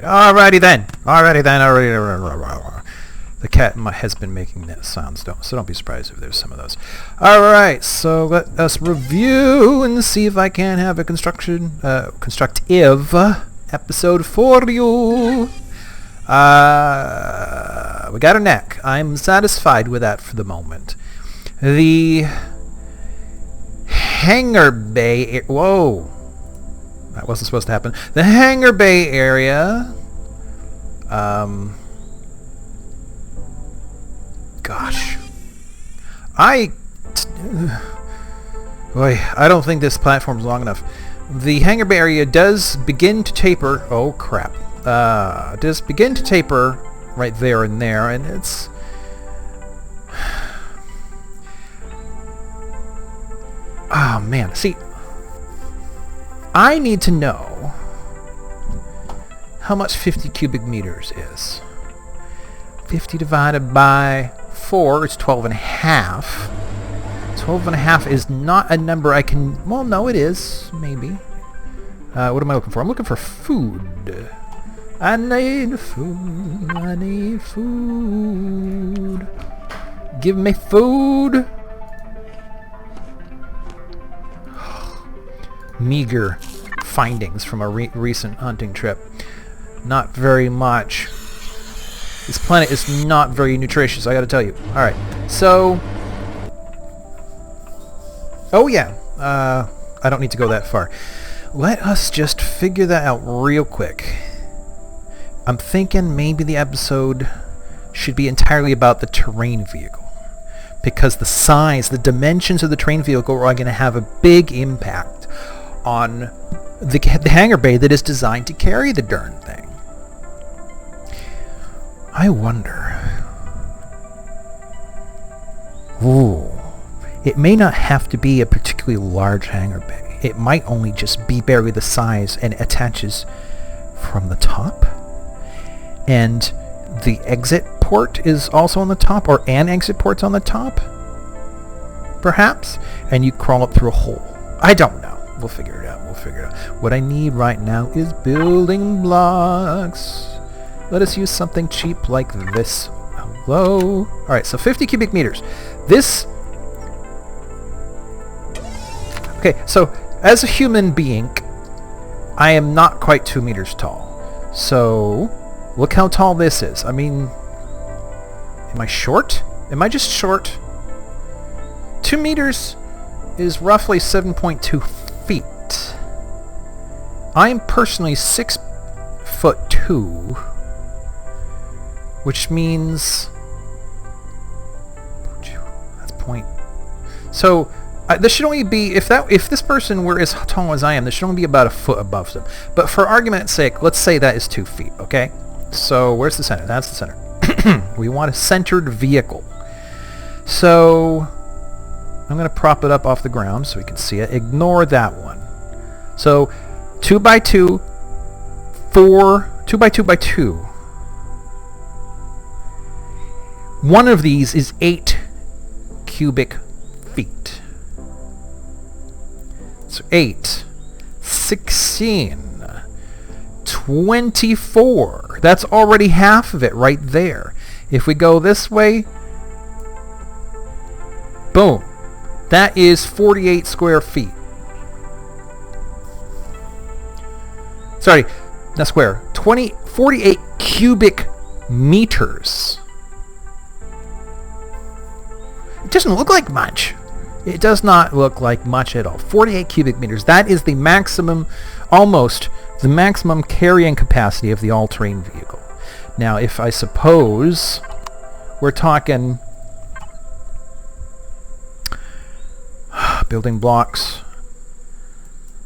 Alrighty then. The cat has been making that sounds, so don't be surprised if there's some of those. Alright, so let us review and see if I can have a constructive episode for you. We got a neck. I'm satisfied with that for the moment. The hangar bay... Whoa. That wasn't supposed to happen. The hangar bay area... Gosh. Boy, I don't think this platform's long enough. The hangar bay area does begin to taper... Oh, crap. Does begin to taper right there and there, and it's... Oh, man. See, I need to know how much 50 cubic meters is. 50 divided by 4 is 12 and a half. 12 and a half is not a number I can... Well, no, it is. Maybe. What am I looking for? I'm looking for food. I need food. I need food. Give me food. Meager findings from a recent hunting trip. Not very much. This planet is not very nutritious, I gotta tell you. Alright, so... Oh yeah, I don't need to go that far. Let us just figure that out real quick. I'm thinking maybe the episode should be entirely about the terrain vehicle. Because the size, the dimensions of the terrain vehicle are going to have a big impact on the hangar bay that is designed to carry the darn thing. I wonder... Ooh. It may not have to be a particularly large hangar bay. It might only just be barely the size and attaches from the top. And the exit port is also on the top, or an exit port's on the top, perhaps, and you crawl up through a hole. I don't know. We'll figure it out. What I need right now is building blocks. Let us use something cheap like this. Hello? Alright, so 50 cubic meters. This... Okay, so as a human being, I am not quite 2 meters tall. So, look how tall this is. I mean, am I short? Am I just short? 2 meters is roughly 7.2 feet. I'm personally 6'2", which means that's point. So this should only be if this person were as tall as I am, this should only be about a foot above them. But for argument's sake, let's say that is 2 feet. Okay. So where's the center? That's the center. We want a centered vehicle. So I'm going to prop it up off the ground so we can see it. Ignore that one. So 2 by 2, 2 by 2 by 2. One of these is 8 cubic feet. So 8, 16, 24. That's already half of it right there. If we go this way, boom. That is 48 square feet. Sorry, not square. 48 cubic meters. It doesn't look like much. It does not look like much at all. 48 cubic meters. That is the maximum, almost the maximum carrying capacity of the all-terrain vehicle. Now, if I suppose we're talking building blocks,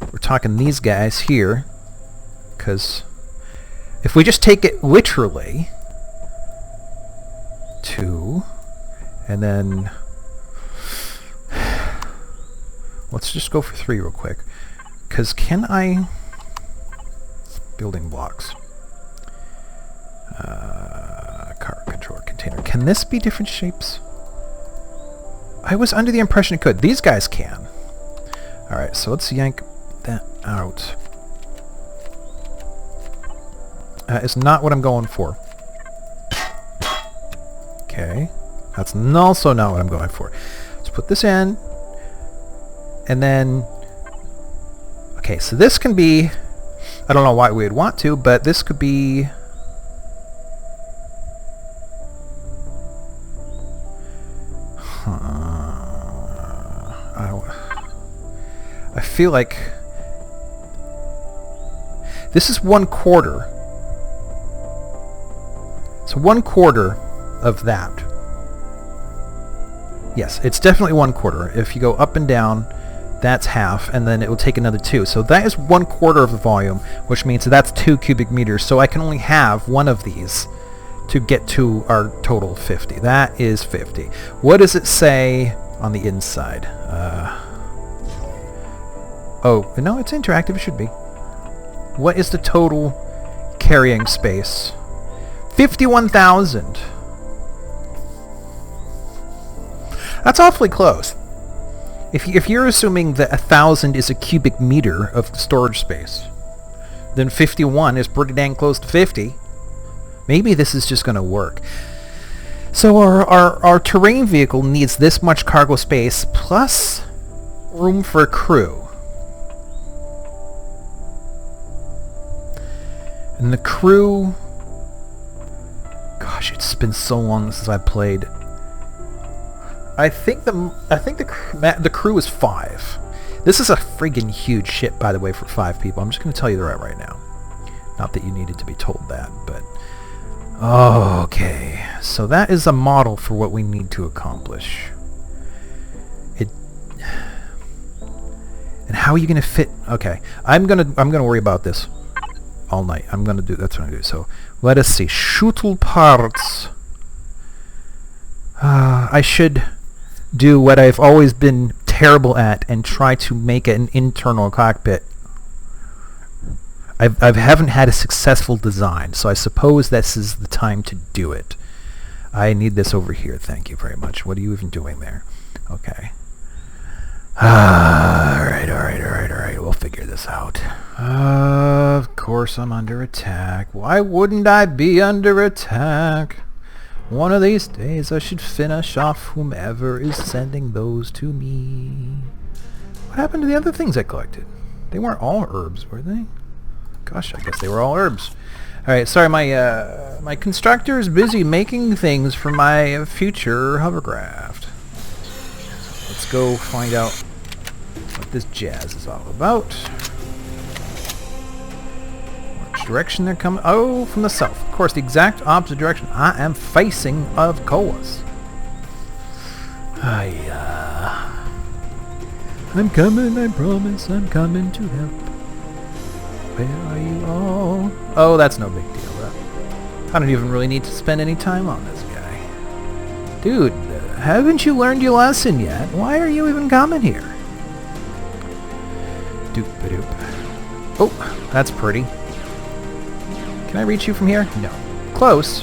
we're talking these guys here, because if we just take it literally, 2, and then let's just go for 3 real quick, because can I building blocks, car controller container, can this be different shapes? I was under the impression it could. These guys can. Alright, so let's yank that out. is not what I'm going for. Okay. That's also not what I'm going for. Let's put this in. And then... Okay, so this can be... I don't know why we would want to, but this could be... I feel like... This is 1/4. So 1/4 of that. Yes, it's definitely 1/4. If you go up and down, that's half, and then it will take another 2. So that is 1/4 of the volume, which means that's 2 cubic meters. So I can only have one of these to get to our total 50. That is 50. What does it say on the inside? Oh, no, it's interactive. It should be. What is the total carrying space? 51,000. That's awfully close. If you're assuming that 1,000 is a cubic meter of storage space, then 51 is pretty dang close to 50. Maybe this is just going to work. So our terrain vehicle needs this much cargo space plus room for a crew. And the crew... Gosh, it's been so long since I played. I think the crew is 5. This is a friggin' huge ship, by the way, for 5 people. I'm just going to tell you that right now. Not that you needed to be told that, but... Okay, so that is a model for what we need to accomplish. And how are you going to fit... Okay, I'm gonna worry about this all night. That's what I'm gonna do. So let us see. Shuttle parts. I should do what I've always been terrible at and try to make an internal cockpit. I haven't had a successful design, so I suppose this is the time to do it. I need this over here. Thank you very much. What are you even doing there? Okay. Alright. We'll figure this out. Of course I'm under attack. Why wouldn't I be under attack? One of these days I should finish off whomever is sending those to me. What happened to the other things I collected? They weren't all herbs, were they? Gosh, I guess they were all herbs. Alright, sorry, my constructor is busy making things for my future hovercraft. Let's go find out what this jazz is all about. Which direction they're coming? Oh, from the south. Of course, the exact opposite direction I am facing, of course. I'm coming, I promise, I'm coming to help. Where are you all? Oh, that's no big deal. I don't even really need to spend any time on this guy. Dude, haven't you learned your lesson yet? Why are you even coming here? Doop-a-doop. Oh, that's pretty. Can I reach you from here? No. Close.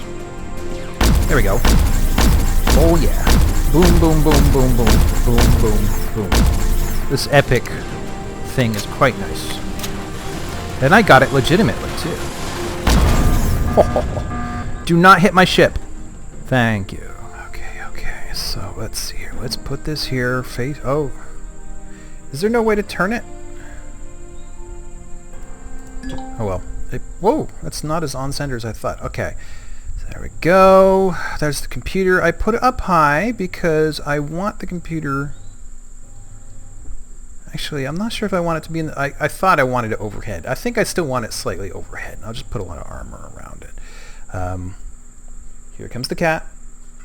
There we go. Oh yeah. Boom, boom, boom, boom, boom, boom, boom, boom. This epic thing is quite nice. And I got it legitimately, too. Do not hit my ship. Thank you. Okay. So, let's see here. Let's put this here. Oh. Is there no way to turn it? Oh, well. Whoa. That's not as on-center as I thought. Okay. So there we go. There's the computer. I put it up high because I want the computer... Actually, I'm not sure if I want it to be in the... I thought I wanted it overhead. I think I still want it slightly overhead. I'll just put a lot of armor around it. Here comes the cat.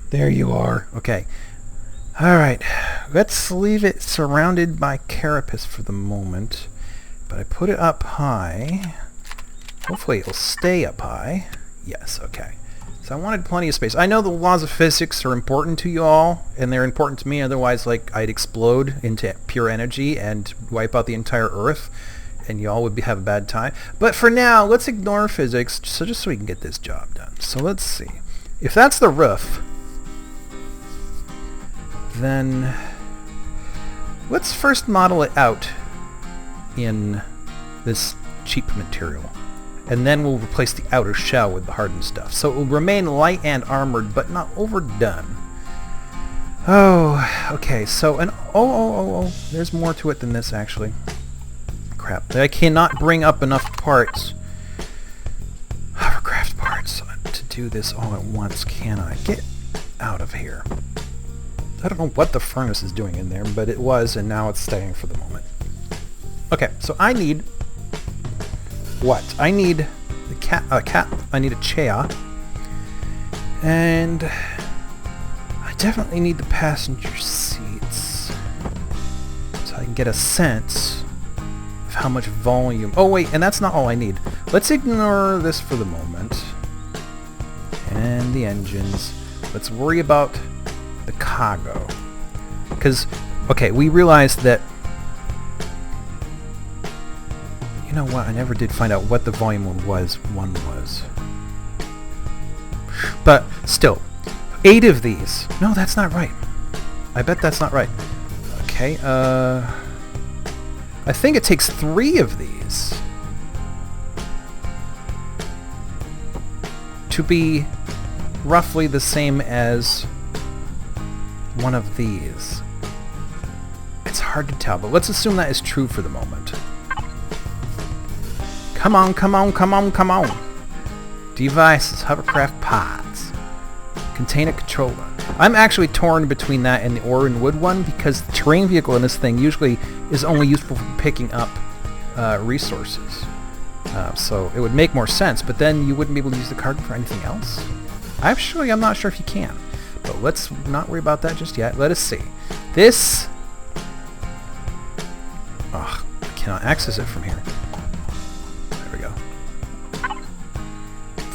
There you are. Okay. Alright. Let's leave it surrounded by carapace for the moment. But I put it up high. Hopefully it'll stay up high. Yes, okay. So I wanted plenty of space. I know the laws of physics are important to you all, and they're important to me, otherwise like I'd explode into pure energy and wipe out the entire Earth, and y'all would have a bad time. But for now, let's ignore physics, just so we can get this job done. So let's see. If that's the roof, then let's first model it out in this cheap material. and then we'll replace the outer shell with the hardened stuff. So it will remain light and armored, but not overdone. Oh, okay, so, and there's more to it than this, actually. Crap, I cannot bring up enough parts, hovercraft parts, to do this all at once, can I? Get out of here. I don't know what the furnace is doing in there, but it was, and now it's staying for the moment. Okay, so I need... what? I need the cat, I need a chair, and I definitely need the passenger seats, so I can get a sense of how much volume... oh wait, and that's not all I need. Let's ignore this for the moment, and the engines. Let's worry about the cargo, because, okay, we realized that... you know what? I never did find out what the volume one was. But still, 8 of these. No, that's not right. I bet that's not right. Okay, I think it takes 3 of these to be roughly the same as one of these. It's hard to tell, but let's assume that is true for the moment. Come on, come on, come on, come on. Devices, hovercraft pods. Container controller. I'm actually torn between that and the ore and wood one, because the terrain vehicle in this thing usually is only useful for picking up resources. So it would make more sense, but then you wouldn't be able to use the cargo for anything else. Actually, I'm not sure if you can. But let's not worry about that just yet. Let us see. This... ugh, I cannot access it from here.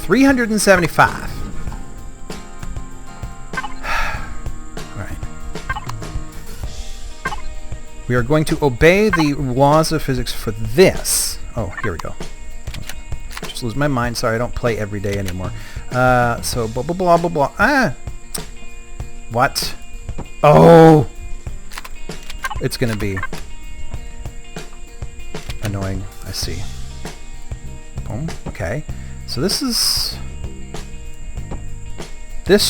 375. Alright. We are going to obey the laws of physics for this. Oh, here we go. Just lose my mind. Sorry, I don't play every day anymore. So, blah, blah, blah, blah, blah. Ah! What? Oh! It's gonna be annoying. I see. Boom. Okay. So this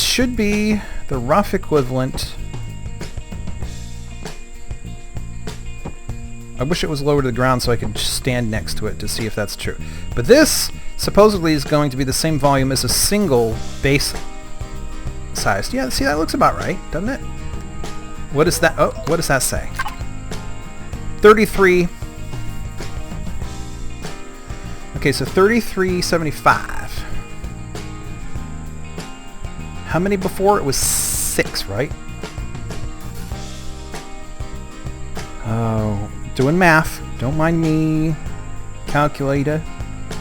should be the rough equivalent. I wish it was lower to the ground so I could stand next to it to see if that's true. But this supposedly is going to be the same volume as a single base size. Yeah, see, that looks about right, doesn't it? What is that? Oh, what does that say? 33. Okay, so 3375. How many before? It was 6, right? Oh, doing math. Don't mind me. Calculator.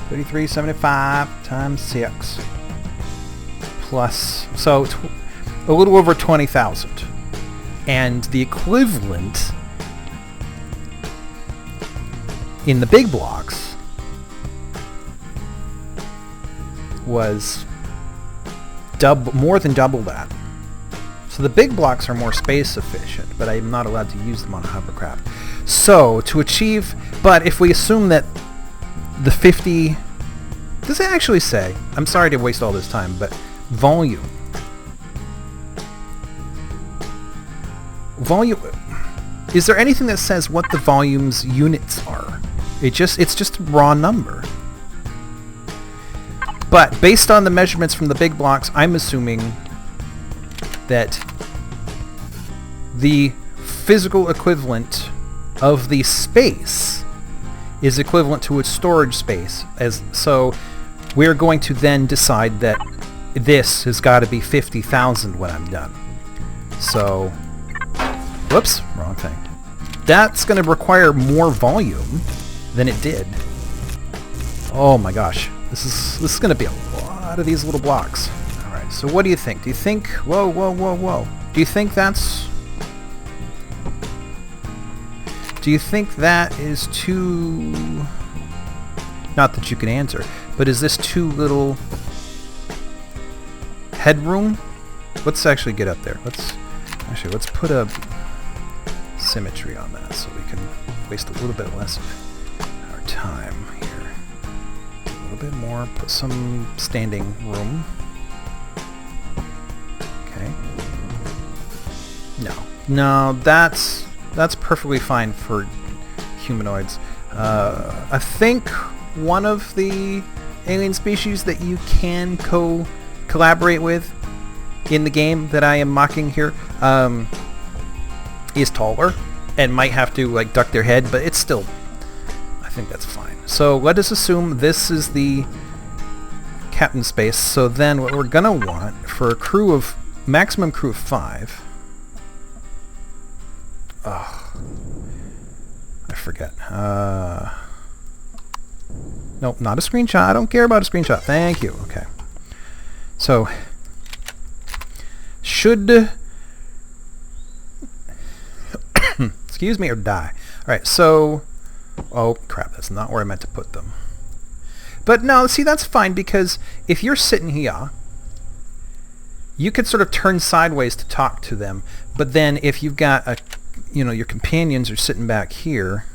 3375 times 6. Plus, so a little over 20,000. And the equivalent in the big blocks was more than double that. So the big blocks are more space efficient, but I'm not allowed to use them on a hovercraft. So to achieve, but if we assume that the 50, does it actually say, I'm sorry to waste all this time, but volume, is there anything that says what the volume's units are? It's just a raw number. But based on the measurements from the big blocks, I'm assuming that the physical equivalent of the space is equivalent to its storage space. So we're going to then decide that this has got to be 50,000 when I'm done. So, whoops, wrong thing. That's going to require more volume than it did. Oh my gosh. This is going to be a lot of these little blocks. All right. So what do you think? Do you think? Whoa, whoa, whoa, whoa. Do you think that's? Do you think that is too? Not that you can answer, but is this too little headroom? Let's actually get up there. Let's put a symmetry on that so we can waste a little bit less of our time here. A little bit more. Put some standing room. Okay. No, that's perfectly fine for humanoids. I think one of the alien species that you can collaborate with in the game that I am mocking here is taller and might have to like duck their head, but it's still, I think that's fine. So let us assume this is the captain space. So then what we're gonna want for a crew of maximum crew of 5. Oh, I forget. Nope, not a screenshot. I don't care about a screenshot. Thank you. Okay. So should excuse me, or die. All right. So, oh crap, that's not where I meant to put them. But no, see, that's fine, because if you're sitting here, you could sort of turn sideways to talk to them. But then if you've got a, you know, your companions are sitting back here,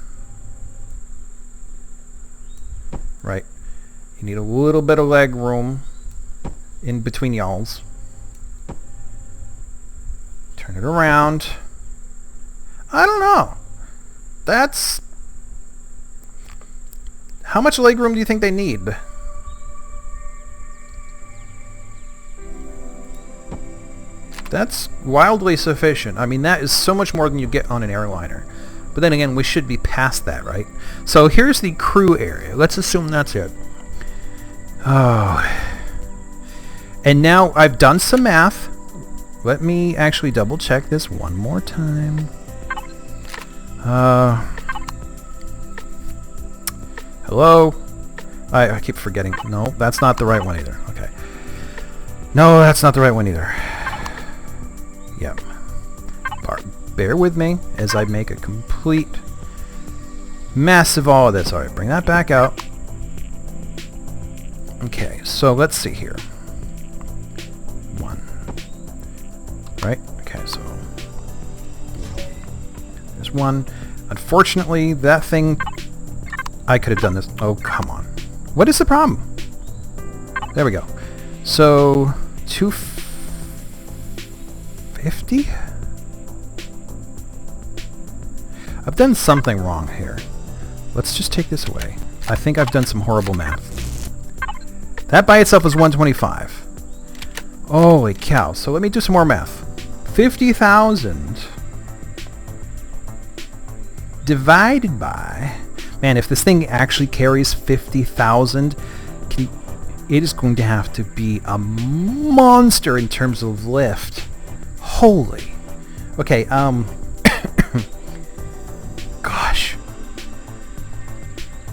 right? You need a little bit of leg room in between y'alls. Turn it around. I don't know. That's... How much leg room do you think they need? That's wildly sufficient. I mean, that is so much more than you get on an airliner. But then again, we should be past that, right? So here's the crew area. Let's assume that's it. Oh. And now I've done some math. Let me actually double check this one more time. Hello? I keep forgetting. No, that's not the right one either. Okay. No, that's not the right one either. Yep. Bear with me as I make a complete mess of all of this. Alright, bring that back out. Okay, so let's see here. 1. Right? Okay, so there's 1. Unfortunately, that thing... I could have done this. Oh, come on. What is the problem? There we go. So, 250? I've done something wrong here. Let's just take this away. I think I've done some horrible math. That by itself is 125. Holy cow. So let me do some more math. 50,000 divided by... Man, if this thing actually carries 50,000, it is going to have to be a monster in terms of lift. Holy. Okay, gosh.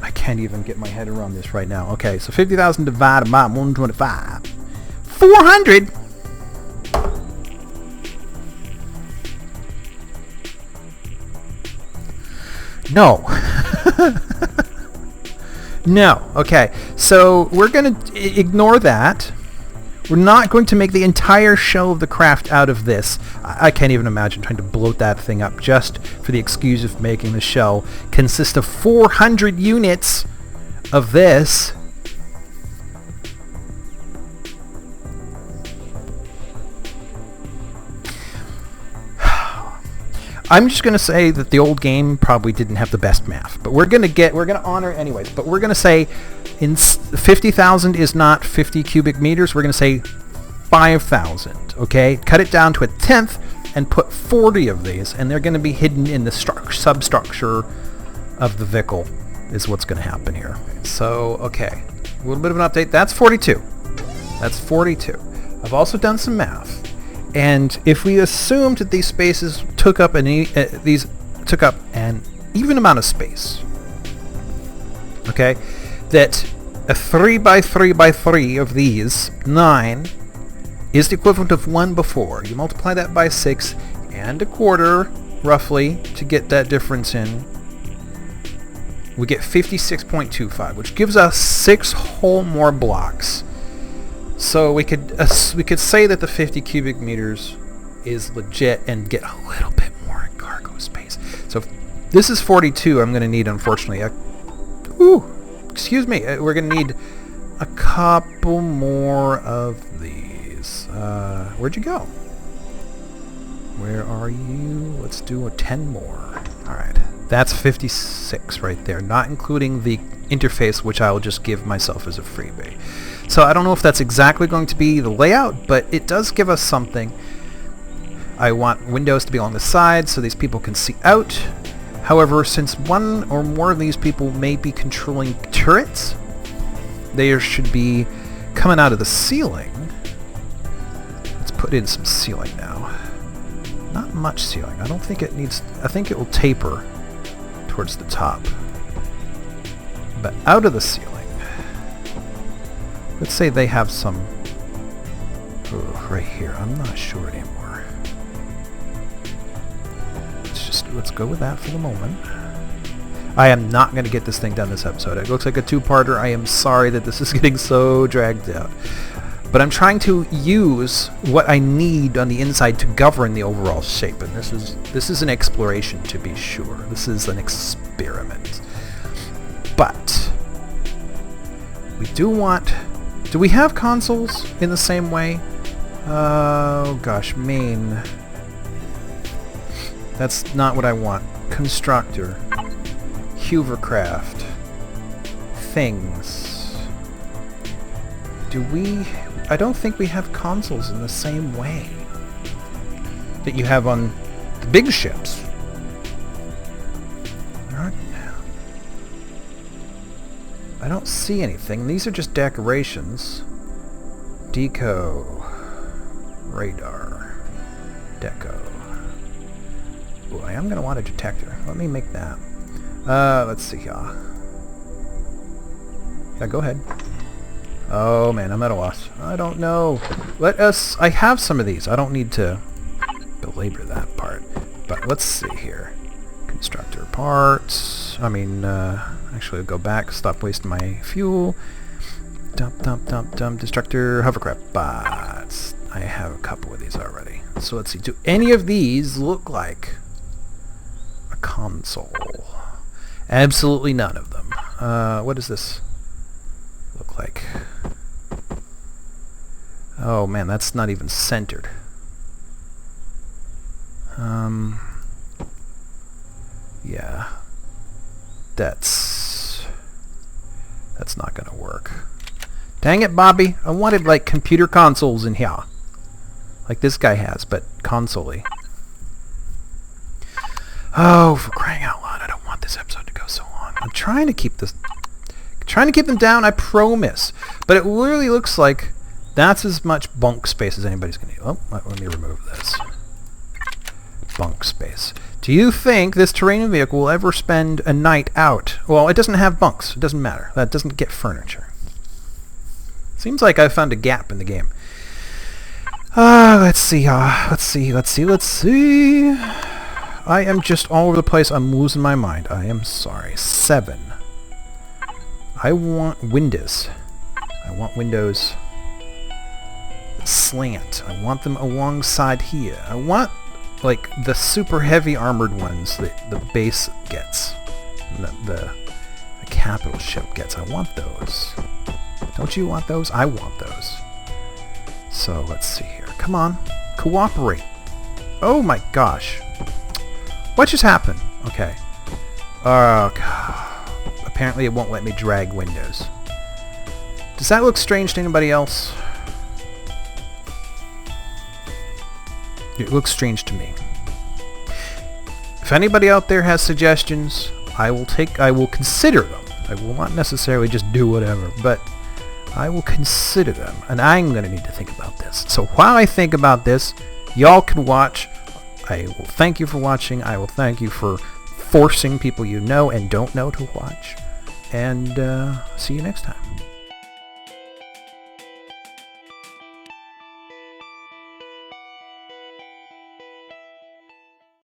I can't even get my head around this right now. Okay, so 50,000 divided by 125. 400! No. No. Okay. So we're going to ignore that. We're not going to make the entire show of the craft out of this. I can't even imagine trying to bloat that thing up just for the excuse of making the shell consist of 400 units of this. I'm just going to say that the old game probably didn't have the best math, but we're going to honor it anyways. But we're going to say 50,000 is not 50 cubic meters. We're going to say 5,000, okay? Cut it down to a tenth and put 40 of these, and they're going to be hidden in the substructure of the Vikkel is what's going to happen here. So, okay, a little bit of an update. That's 42. That's 42. I've also done some math. And if we assumed that these spaces took up an even amount of space, okay, that a 3 by 3 by 3 of these 9 is the equivalent of 1 before. You multiply that by 6 and a quarter, roughly, to get that difference in. We get 56.25, which gives us 6 whole more blocks. So we could say that the 50 cubic meters is legit and get a little bit more cargo space. So if this is 42, I'm going to need, unfortunately, we're going to need a couple more of these. Where'd you go? Where are you? Let's do 10 more. Alright. That's 56 right there, not including the interface, which I will just give myself as a freebie. So I don't know if that's exactly going to be the layout, but it does give us something. I want windows to be along the sides so these people can see out. However, since one or more of these people may be controlling turrets, they should be coming out of the ceiling. Let's put in some ceiling now. Not much ceiling. I don't think it needs... I think it will taper towards the top. But out of the ceiling, let's say they have some... Oh, right here. I'm not sure anymore. Let's go with that for the moment. I am not going to get this thing done this episode. It looks like a two-parter. I am sorry that this is getting so dragged out. But I'm trying to use what I need on the inside to govern the overall shape. And this is an exploration, to be sure. This is an experiment. But we do want... Do we have consoles in the same way? Oh gosh, main. That's not what I want. Constructor. Hovercraft. Things. Do we... I don't think we have consoles in the same way that you have on the big ships. I don't see anything. These are just decorations. Deco. Radar. Deco. Ooh, I am going to want a detector. Let me make that. Let's see here. Yeah, go ahead. Oh man, I'm at a loss. I don't know. I have some of these. I don't need to belabor that part. But let's see here. Constructor parts. Actually I'll go back, stop wasting my fuel. Dump, destructor, hovercraft bots. I have a couple of these already. So let's see. Do any of these look like a console? Absolutely none of them. What does this look like? Oh man, that's not even centered. Yeah. That's not gonna work. Dang it, Bobby. I wanted like computer consoles in here. Like this guy has, but console-y. Oh, for crying out loud, I don't want this episode to go so long. I'm trying to keep them down, I promise. But it literally looks like that's as much bunk space as anybody's gonna need. Oh, let me remove this. Bunk space. Do you think this terrain vehicle will ever spend a night out? Well, it doesn't have bunks. It doesn't matter. That doesn't get furniture. Seems like I found a gap in the game. Let's see. I am just all over the place. I'm losing my mind. I am sorry. 7. I want windows. I want windows slant. I want them alongside here. I want like the super heavy armored ones that the base gets. The capital ship gets. I want those. Don't you want those? I want those. So let's see here. Come on. Cooperate. Oh my gosh. What just happened? Okay. Apparently it won't let me drag windows. Does that look strange to anybody else? It looks strange to me. If anybody out there has suggestions, I will consider them. I will not necessarily just do whatever, but I will consider them, and I'm going to need to think about this. So while I think about this, y'all can watch. I will thank you for watching. I will thank you for forcing people you know and don't know to watch. And see you next time.